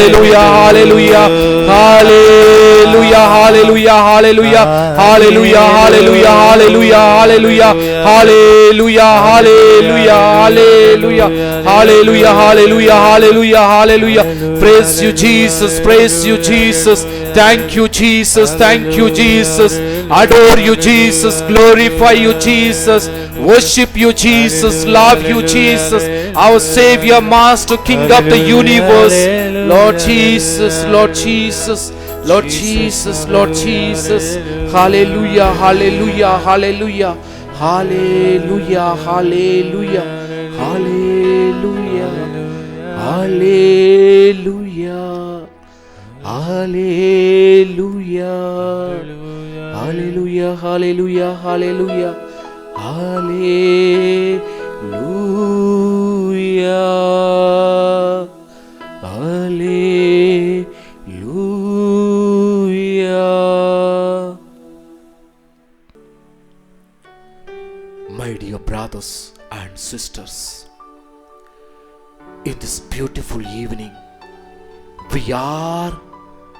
hallelujah, hallelujah, hallelujah, hallelujah, hallelujah, hallelujah, hallelujah, hallelujah, hallelujah, hallelujah, hallelujah, hallelujah, hallelujah, hallelujah, hallelujah, hallelujah. Praise you, Jesus, praise you, Jesus. Thank you, Jesus, thank you, Jesus. Adore you, Jesus, glorify you, Jesus, worship you, Jesus, love you, Jesus, our Savior, Master, King of the universe. Lord Jesus, Lord Jesus, Lord Jesus, Lord Jesus. Hallelujah, hallelujah, hallelujah, hallelujah, hallelujah, hallelujah, hallelujah, hallelujah, hallelujah, hallelujah, hallelujah, hallelujah, hallelujah. My dear brothers and sisters, in this beautiful evening, we are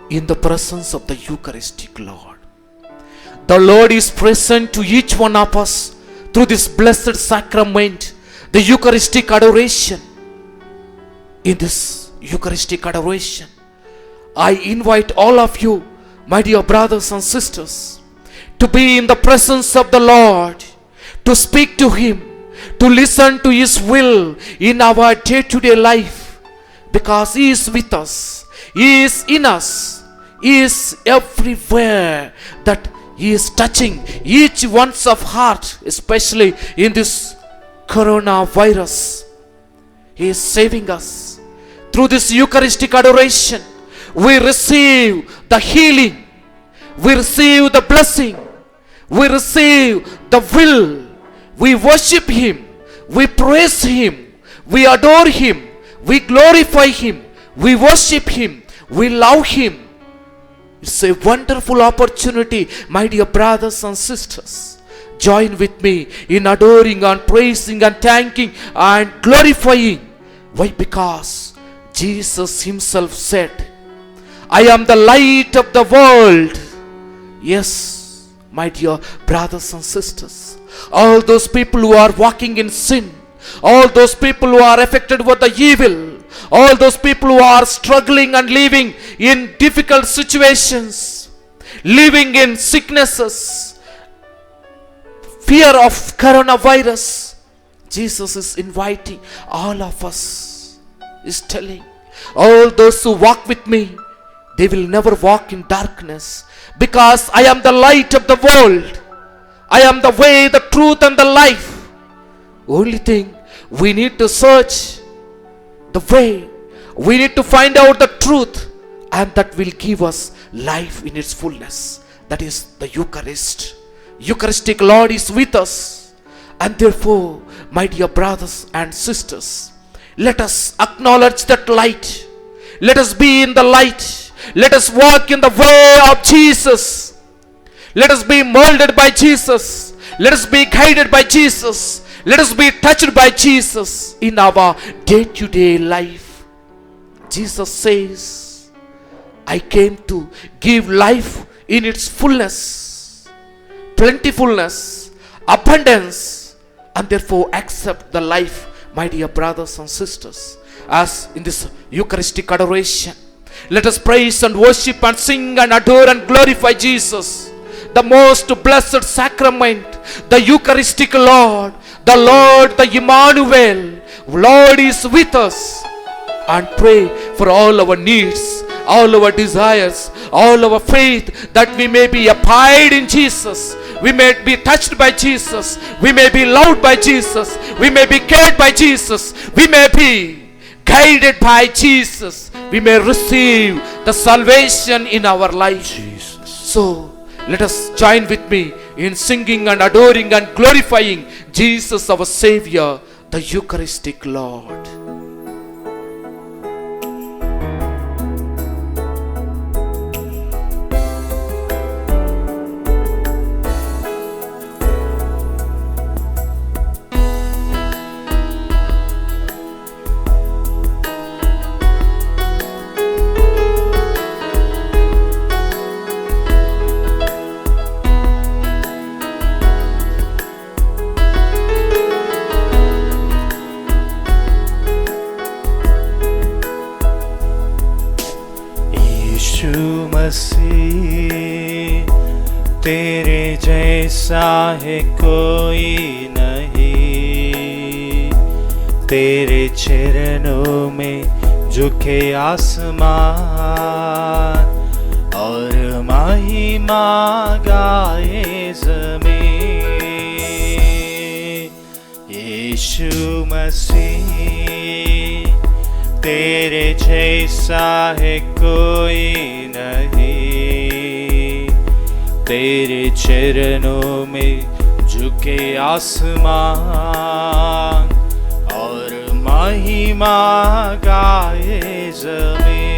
in the presence of the Eucharistic Lord. The Lord is present to each one of us through this blessed sacrament, the Eucharistic adoration. In this Eucharistic adoration, I invite all of you, my dear brothers and sisters, to be in the presence of the Lord, to speak to Him, to listen to His will in our day-to-day life, because He is with us, He is in us, He is everywhere, that He is touching each one's of heart, especially in this coronavirus. He is saving us. Through this Eucharistic adoration, we receive the healing, we receive the blessing, we receive the will, we worship Him, we praise Him, we adore Him, we glorify Him, we worship Him, we love Him. It's a wonderful opportunity, my dear brothers and sisters. Join with me in adoring and praising and thanking and glorifying. Why? Because Jesus Himself said, I am the light of the world. Yes, my dear brothers and sisters, all those people who are walking in sin, all those people who are affected with the evil, all those people who are struggling and living in difficult situations, living in sicknesses, fear of coronavirus, Jesus is inviting all of us, is telling, all those who walk with me, they will never walk in darkness, because I am the light of the world. I am the way, the truth and the life. Only thing, we need to search the way, we need to find out the truth, and that will give us life in its fullness. That is the Eucharist. Eucharistic Lord is with us, and therefore, my dear brothers and sisters, let us acknowledge that light. Let us be in the light. Let us walk in the way of Jesus. Let us be molded by Jesus. Let us be guided by Jesus. Let us be touched by Jesus in our day-to-day life. Jesus says, I came to give life in its fullness, plentifulness, abundance, and therefore accept the life, my dear brothers and sisters. As in this Eucharistic adoration, let us praise and worship and sing and adore and glorify Jesus, the most blessed sacrament, the Eucharistic Lord, the Lord, the Emmanuel. Lord is with us, and pray for all our needs, all our desires, all our faith, that we may be abide in Jesus, we may be touched by Jesus, we may be loved by Jesus, we may be cared by Jesus, we may be guided by Jesus, we may receive the salvation in our life. Jesus. So let us join with me in singing and adoring and glorifying Jesus, our Savior, the Eucharistic Lord. मसीह, तेरे जैसा है कोई नहीं। तेरे चरणों में झुके आसमान और महिमा गाए ज़मीन। यीशु मसीह, तेरे जैसा है कोई नहीं। तेरे चरणों में झुके आसमान और महिमा गाए ज़मीन।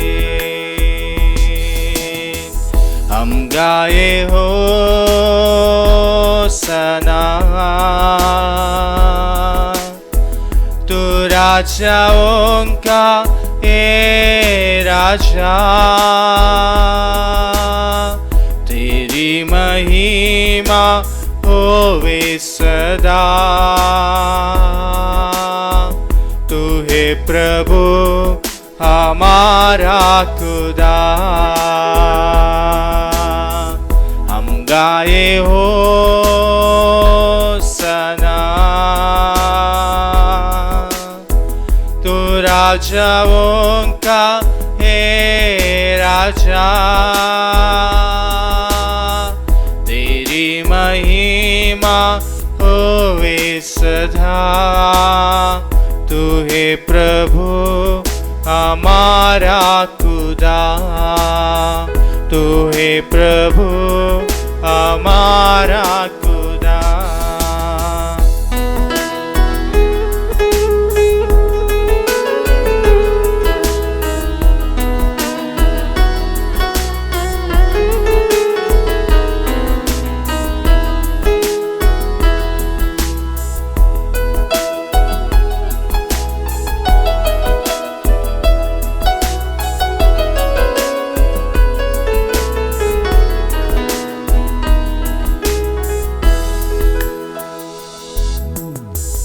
हम गाए हो सना, तू राजाओं का ए राजा। तेरी महिमा होवे सदा। तू है प्रभु हमारा खुदा। हम गाए हो सना, तू राजाओं का है राजा। तेरी महिमा होवे सदा। तू है प्रभु हमारा खुदा। तू है प्रभु हमारा खुदा।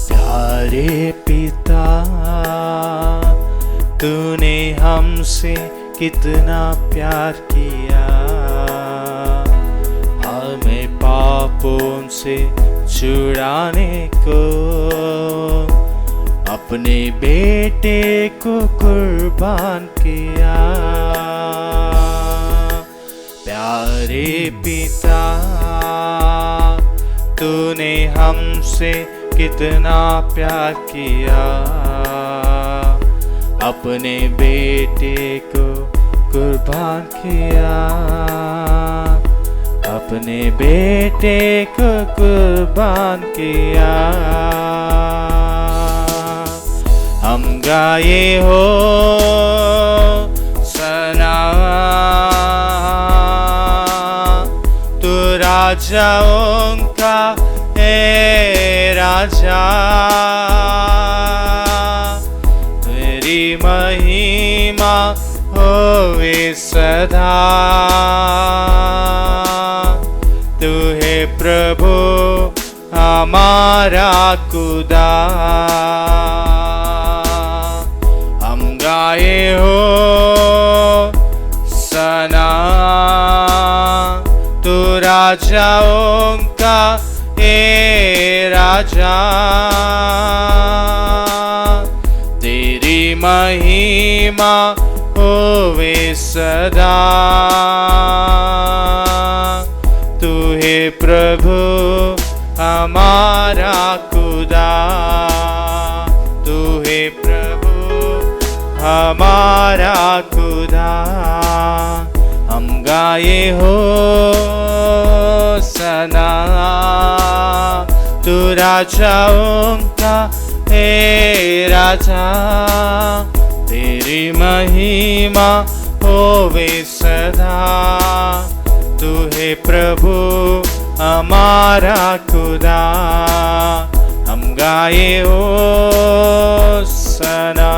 प्यारे पिता, तूने हमसे कितना प्यार किया। हमें पापों से छुड़ाने को अपने बेटे को कुर्बान किया। प्यारे पिता, तूने हमसे कितना प्यार किया। अपने बेटे को कुर्बान किया। अपने बेटे को कुर्बान किया। हम गाए हो सना, तू राजाओं का राजा। तेरी महिमा होवे सदा। तू है प्रभु हमारा खुदा। हम गाए हो सना, तू राजाओं का राजा। तेरी महिमा होवे सदा। तू है प्रभु हमारा खुदा। तू है प्रभु हमारा खुदा। हम गाए हो सना, तू राजाओं का है राजा। तेरी महिमा होवे सदा। तू है प्रभु हमारा खुदा। हम गाए हो सना,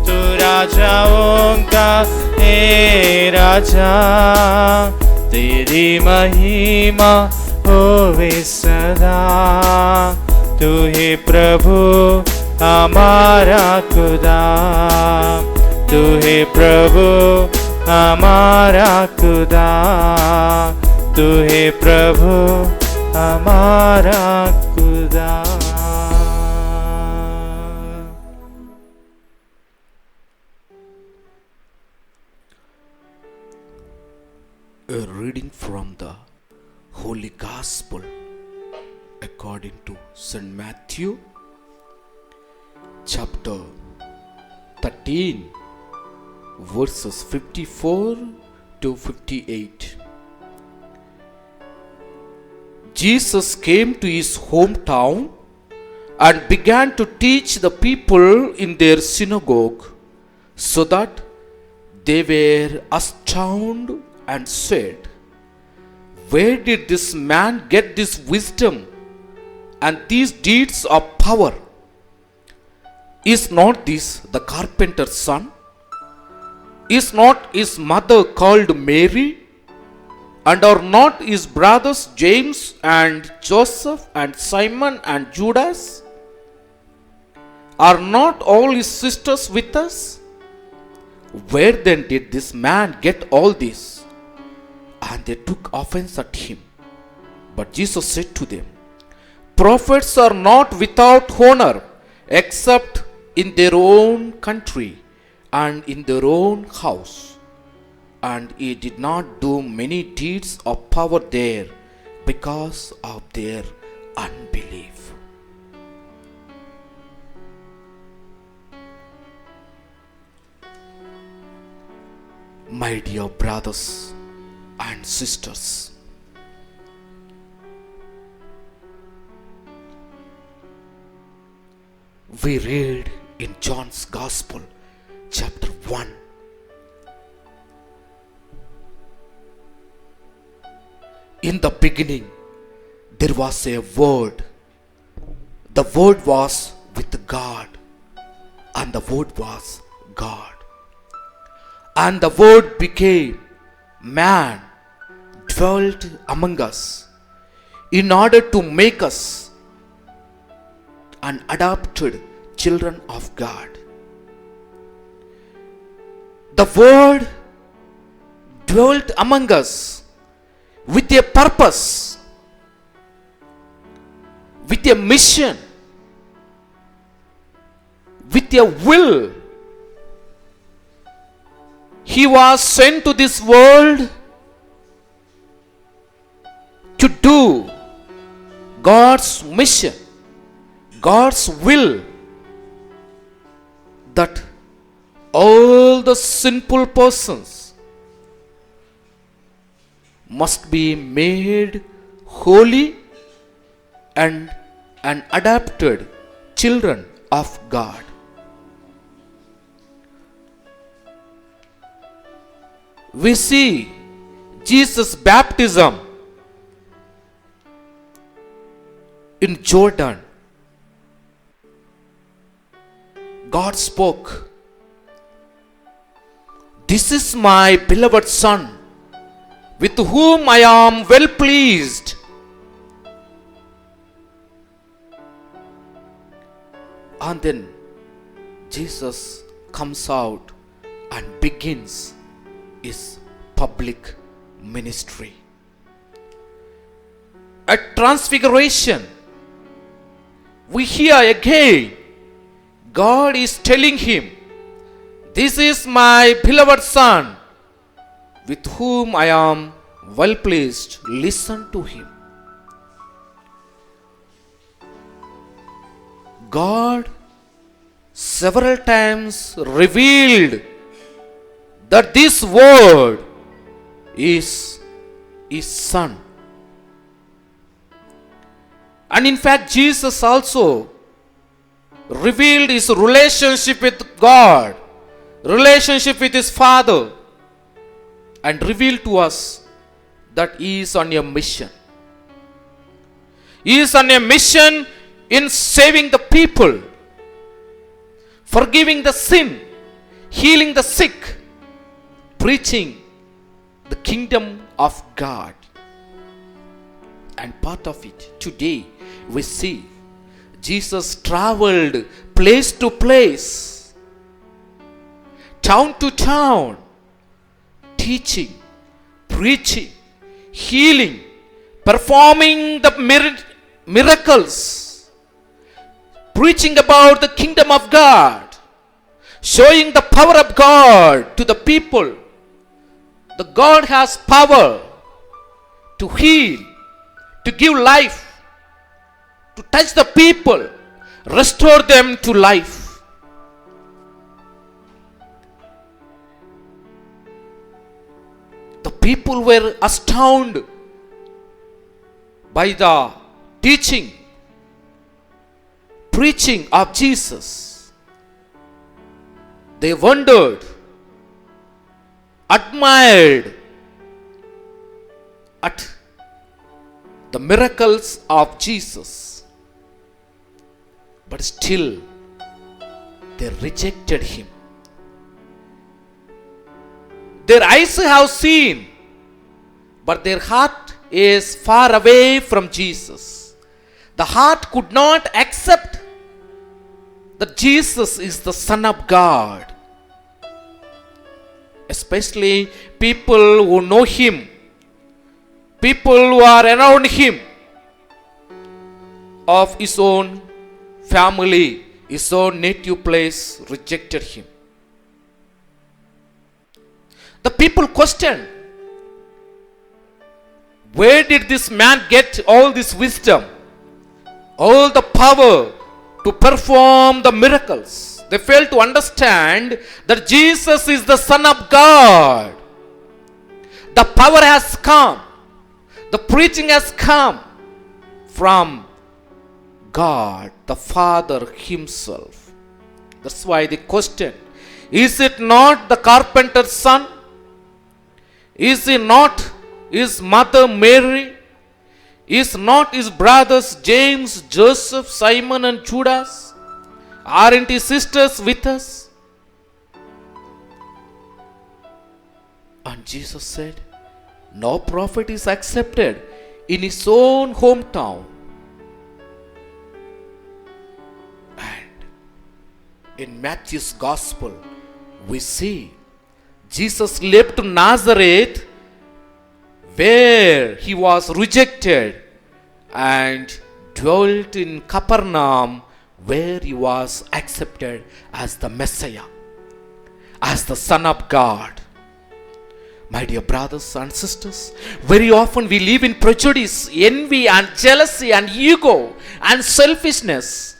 तू राजाओं का है राजा। तेरी महिमा होवे सदा। तू है प्रभु हमारा खुदा। तू है प्रभु हमारा खुदा, तू है प्रभु हमारा खुदा। A reading from the Holy Gospel according to St. Matthew, chapter 13, verses 54 to 58. Jesus came to his hometown and began to teach the people in their synagogue, so that they were astounded and said, "Where did this man get this wisdom and these deeds of power? Is not this the carpenter's son? Is not his mother called Mary? And are not his brothers James and Joseph and Simon and Judas? Are not all his sisters with us? Where then did this man get all this?" And they took offense at him. But Jesus said to them, "Prophets are not without honor, except in their own country and in their own house." And he did not do many deeds of power there because of their unbelief. My dear brothers and sisters, we read in John's Gospel, chapter 1. In the beginning, there was a Word. The Word was with God, and the Word was God. And the Word became man, dwelt among us, in order to make us an adopted children of God. The Word dwelt among us with a purpose, with a mission, with a will. He was sent to this world to do God's mission, God's will, that all the sinful persons must be made holy and adopted children of God. We see Jesus' baptism in Jordan. God spoke, "This is my beloved Son, with whom I am well pleased." And then Jesus comes out and begins his public ministry. At Transfiguration, we hear again God is telling him, "This is my beloved Son, with whom I am well pleased. Listen to him." God several times revealed that this word is his Son. And in fact, Jesus also revealed his relationship with God, relationship with his Father, and revealed to us that he is on a mission. He is on a mission in saving the people, forgiving the sin, healing the sick, preaching the kingdom of God. And part of it today we see Jesus traveled place to place, town to town, teaching, preaching, healing, performing the miracles, preaching about the kingdom of God, showing the power of God to the people. The God has power to heal, to give life, to touch the people, restore them to life. The people were astounded by the teaching, preaching of Jesus. They wondered, admired at the miracles of Jesus, but still they rejected him. Their eyes have seen, but their heart is far away from Jesus. The heart could not accept that Jesus is the Son of God. Especially people who know him, people who are around him, of his own family, his own native place, rejected him. The people questioned, where did this man get all this wisdom, all the power to perform the miracles? They failed to understand that Jesus is the Son of God. The power has come. The preaching has come from God, the Father himself. That's why they question, is it not the carpenter's son? Is he not his mother Mary? Is not his brothers James, Joseph, Simon and Judas? Aren't his sisters with us? And Jesus said, no prophet is accepted in his own hometown. And in Matthew's Gospel, we see Jesus left Nazareth, where he was rejected, and dwelt in Capernaum, where he was accepted as the Messiah, as the Son of God. My dear brothers and sisters, very often we live in prejudice, envy and jealousy and ego and selfishness,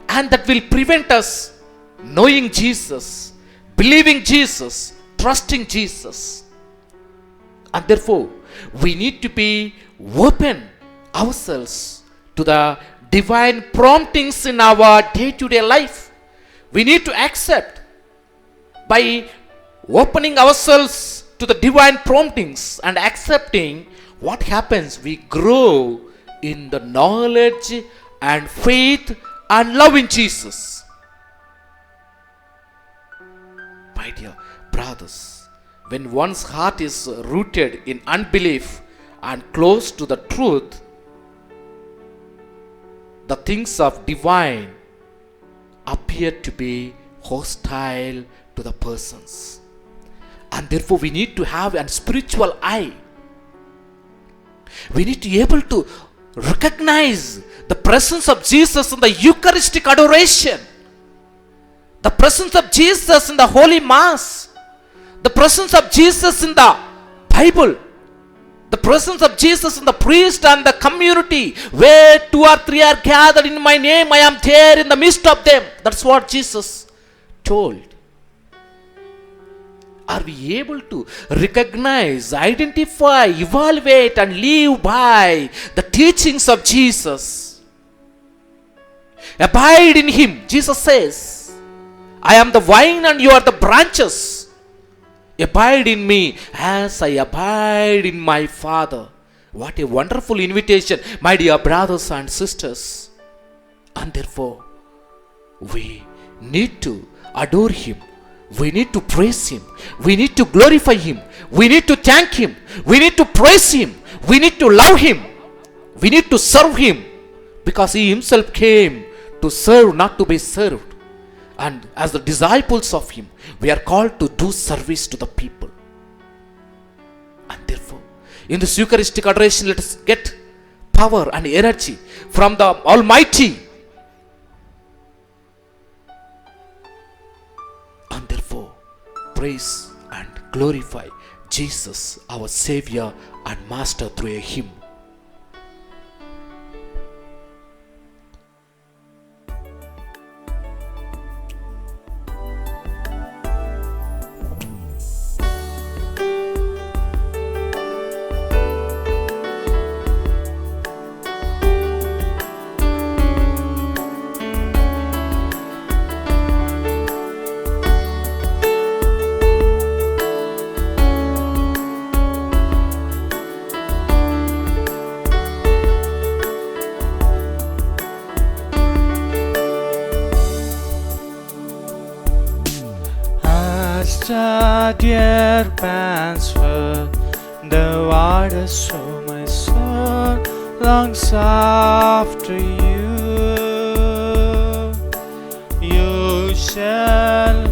and that will prevent us knowing Jesus, believing Jesus, trusting Jesus. And therefore, we need to be open ourselves to the divine promptings in our day-to-day life. We need to accept by opening ourselves to the divine promptings and accepting what happens. We grow in the knowledge and faith and love in Jesus. My dear brothers, when one's heart is rooted in unbelief and close to the truth, the things of divine appear to be hostile to the persons. And therefore we need to have a spiritual eye. We need to be able to recognize the presence of Jesus in the Eucharistic adoration, the presence of Jesus in the Holy Mass, the presence of Jesus in the Bible, the presence of Jesus in the priest and the community. Where 2 or 3 are gathered in my name, I am there in the midst of them. That's what Jesus told. Are we able to recognize, identify, evaluate and live by the teachings of Jesus? Abide in him. Jesus says, I am the vine and you are the branches. Abide in me as I abide in my Father. What a wonderful invitation, my dear brothers and sisters. And therefore, we need to adore him. We need to praise him. We need to glorify him. We need to thank him. We need to praise him. We need to love him. We need to serve him, because he himself came to serve, not to be served. And as the disciples of him, we are called to do service to the people. And therefore, in this Eucharistic adoration, let us get power and energy from the Almighty. And therefore, praise and glorify Jesus, our Savior and Master, through a hymn. The deer pants for the waters, so my soul longs after you. You shall,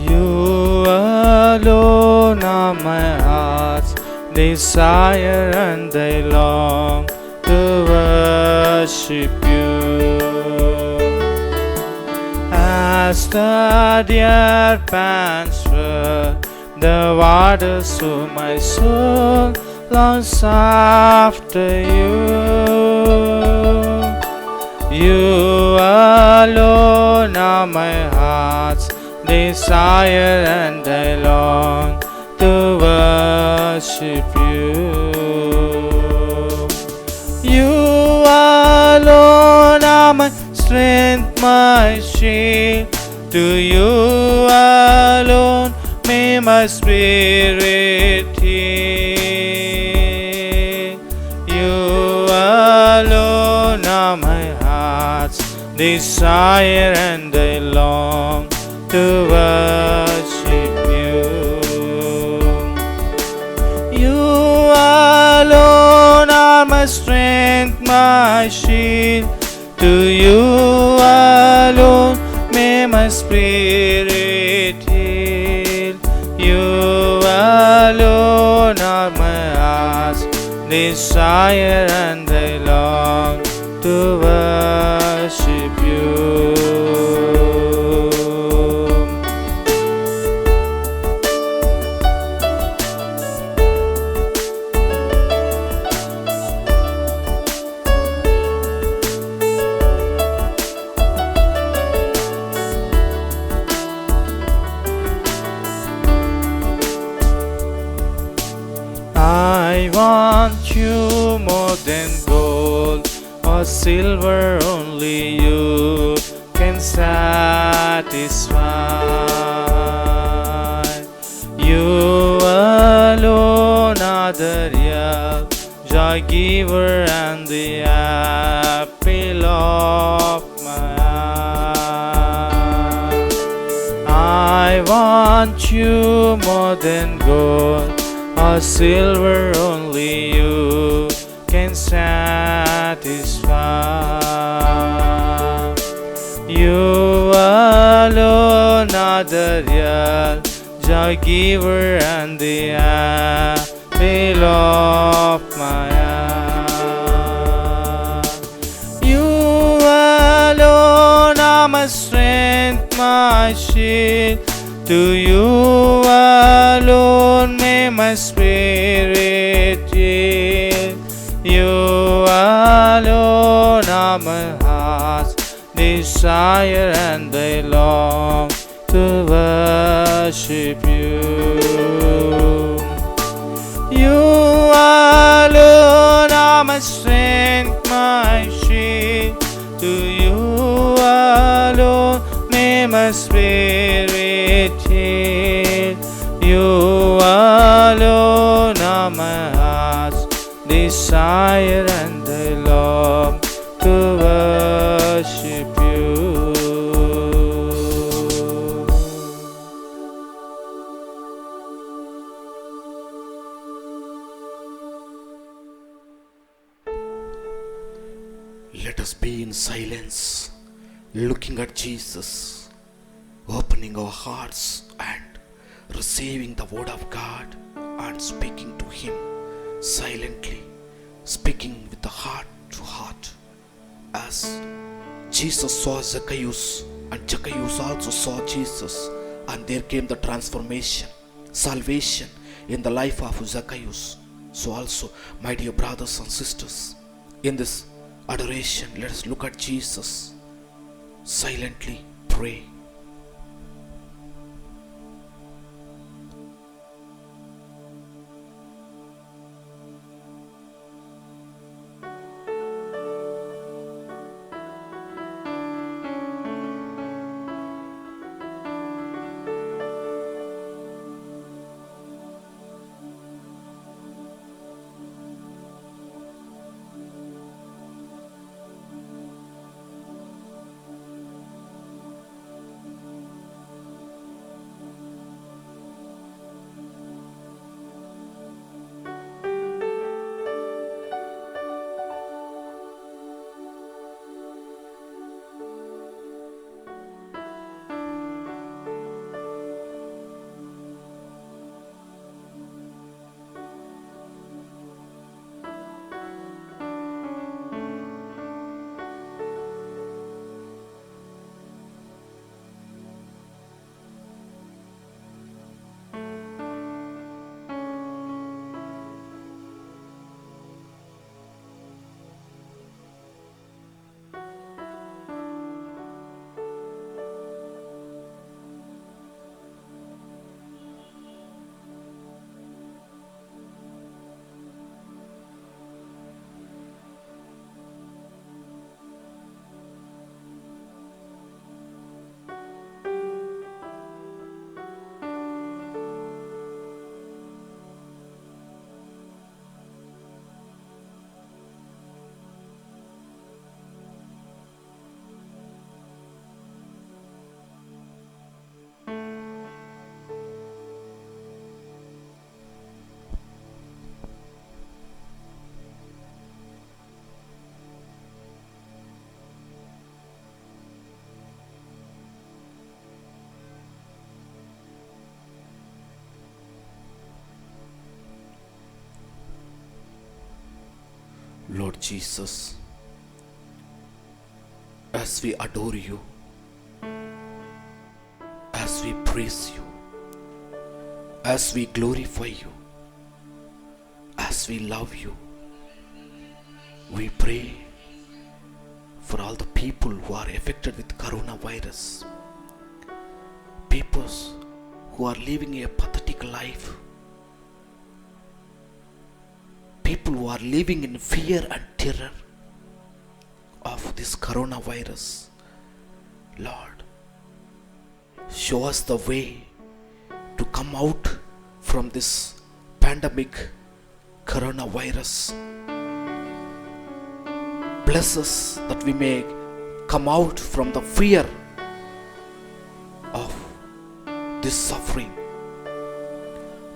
you alone are my heart's desire, and I long to worship you. As the deer pants for the water, so my soul longs after you. You alone are my heart's desire, and I long to worship you. You alone are my strength, my shield. To you alone may my spirit yield. You alone are my heart's desire, and I long to worship you. You alone are my strength, my shield. To you alone may my spirit yield. You alone are my heart's desire, and I long to worship you. I want you more than gold or silver, only you can satisfy. You alone are the real joy giver and the apple of my eye. I want you more than gold or silver, only you can satisfy. You alone are the real joy giver and the apple of my eye. You alone are my strength, my shield. To you alone may my spirit yield. You alone are my heart's desire, and I long to worship you. You alone are my strength, my shield. To you alone may my spirit yield. You alone are my heart's desire, and I long to worship you. Let us be in silence, looking at Jesus, opening our hearts and receiving the Word of God and start speaking to him silently, speaking with the heart to heart. As Jesus saw Zacchaeus, and Zacchaeus also saw Jesus, and there came the transformation, salvation in the life of Zacchaeus. So also, my dear brothers and sisters, in this adoration, let us look at Jesus, silently pray. Lord Jesus, as we adore you, as we praise you, as we glorify you, as we love you, we pray for all the people who are affected with coronavirus, people who are living a pathetic life, people who are living in fear and terror of this coronavirus. Lord, show us the way to come out from this pandemic coronavirus. Bless us that we may come out from the fear of this suffering.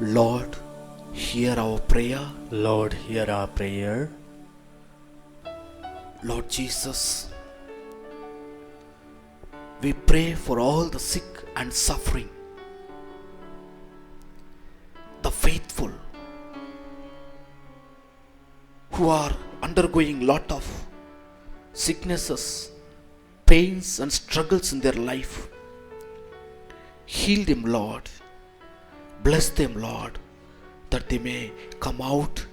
Lord, hear our prayer. Lord, hear our prayer. Lord Jesus, we pray for all the sick and suffering, the faithful who are undergoing lot of sicknesses, pains and struggles in their life. Heal them, Lord. Bless them, Lord, that they may come out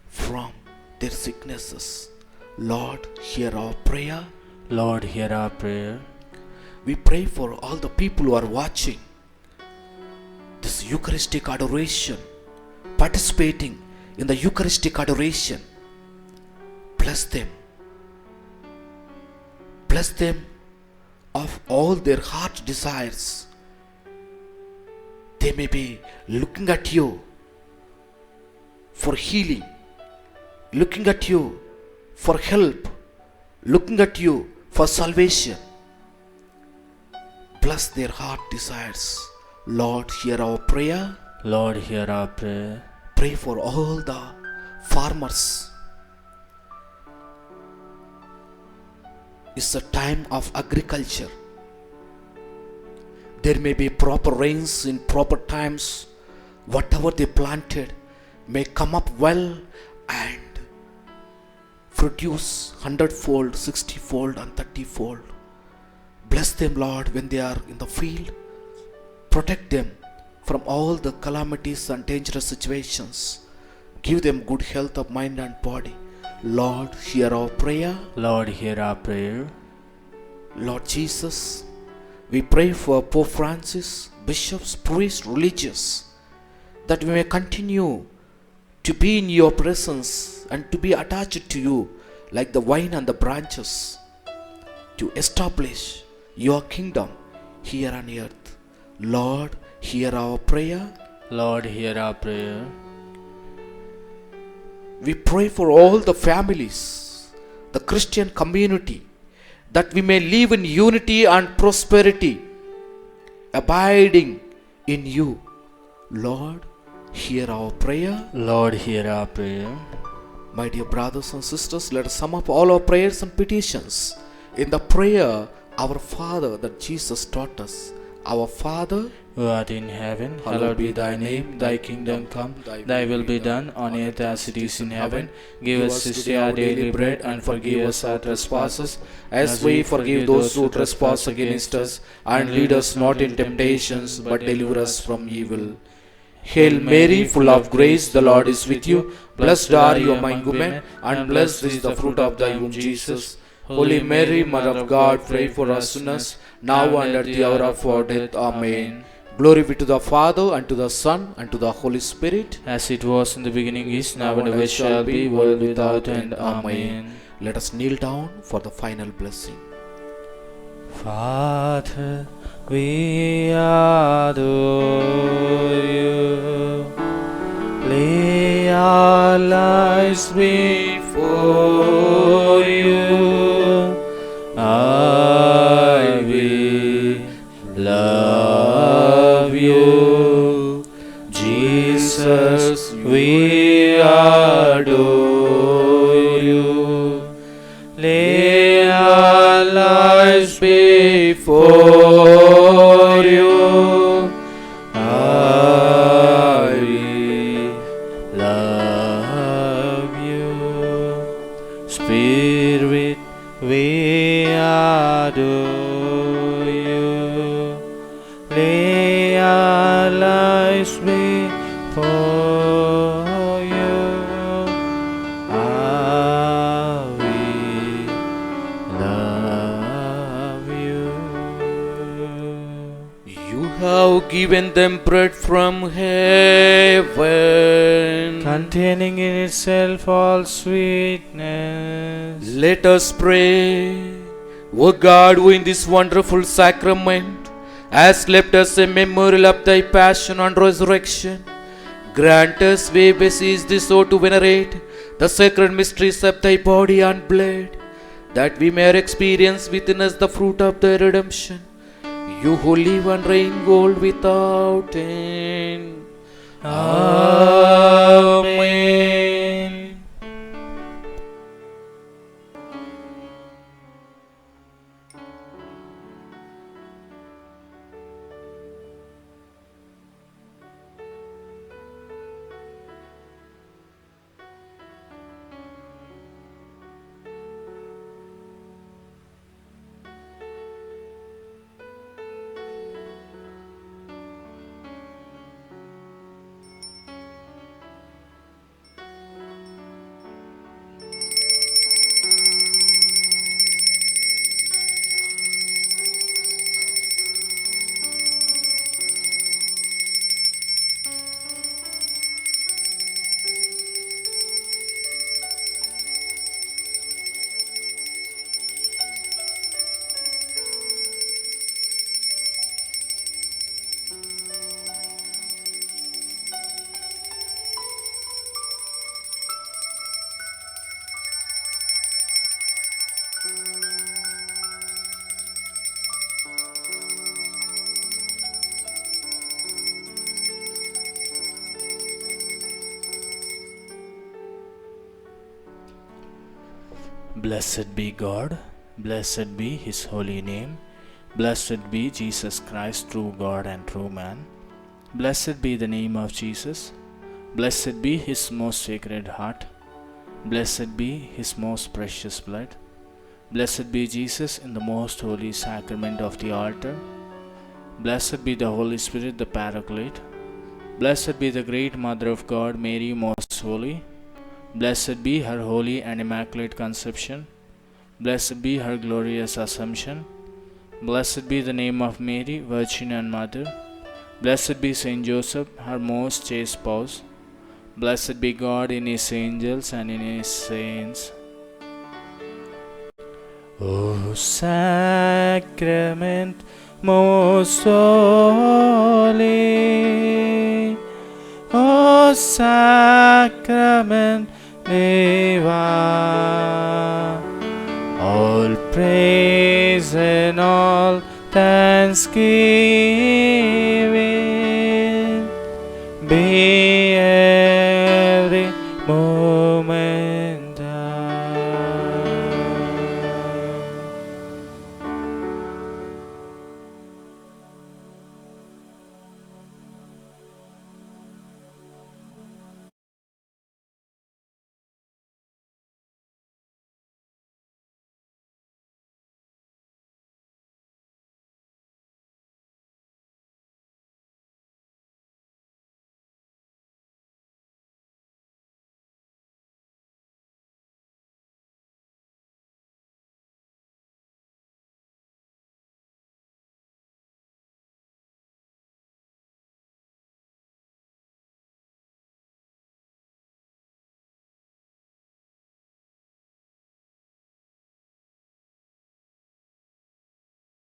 from their sicknesses. Lord, hear our prayer. Lord, hear our prayer. We pray for all the people who are watching this Eucharistic adoration, participating in the Eucharistic adoration. Bless them. Bless them of all their heart desires. They may be looking at you for healing, looking at you for help, looking at you for salvation. Bless their heart desires. Lord, hear our prayer. Lord, hear our prayer. Pray for all the farmers. It's a time of agriculture. There may be proper rains in proper times, whatever they planted may come up well and produce 100-fold, 60-fold, and 30-fold. Bless them, Lord, when they are in the field. Protect them from all the calamities and dangerous situations. Give them good health of mind and body. Lord, hear our prayer. Lord, hear our prayer. Lord Jesus, we pray for Pope Francis, bishops, priests, religious, that we may continue to be in your presence and to be attached to you like the vine and the branches, to establish your kingdom here on earth. Lord, hear our prayer. Lord, hear our prayer. We pray for all the families, the Christian community, that we may live in unity and prosperity, abiding in you. Lord, hear our prayer. Lord, hear our prayer. My dear brothers and sisters, let us sum up all our prayers and petitions in the prayer, Our Father, that Jesus taught us. Our Father, who art in heaven, hallowed be thy name. Thy kingdom come, thy will be done on earth as it is in heaven. Give us this day our daily bread, and forgive us our trespasses, as we forgive those who trespass against us. And lead us not in temptations, but deliver us from evil. Hail Mary, full of grace, the Lord is with you. Blessed are you among women, and blessed is the fruit of thy womb, Jesus. Holy Mary, Mother of God, pray for us sinners, now and at the hour of our death. Amen. Glory be to the Father, and to the Son, and to the Holy Spirit. As it was in the beginning, is now, and ever shall be, world without end. Amen. Let us kneel down for the final blessing. Father, we adore you. Lay our lives before you. I will love you. Jesus, we adore you. Lay our lives before you. I will love you. Spirit, we adore you. Lay our lives before you. I will love you. You have given them bread from heaven, Containing in itself all sweetness. Let us pray. O God, who in this wonderful sacrament has left us a memorial of thy passion and resurrection, grant us, we beseech thee, so to venerate the sacred mysteries of thy body and blood, that we may experience within us the fruit of thy redemption. You who live and reign, world without end. Amen. Blessed be God, blessed be His holy name, blessed be Jesus Christ, true God and true man. Blessed be the name of Jesus. Blessed be his most sacred heart. Blessed be his most precious blood. Blessed be Jesus in the most holy sacrament of the altar. Blessed be the Holy Spirit, the Paraclete. Blessed be the great Mother of God, Mary, most holy. Blessed be her holy and immaculate conception. Blessed be her glorious assumption. Blessed be the name of Mary, Virgin and Mother. Blessed be Saint Joseph, her most chaste spouse. Blessed be God in his angels and in his saints. O sacrament most holy, O sacrament divine, all praise and all thanksgiving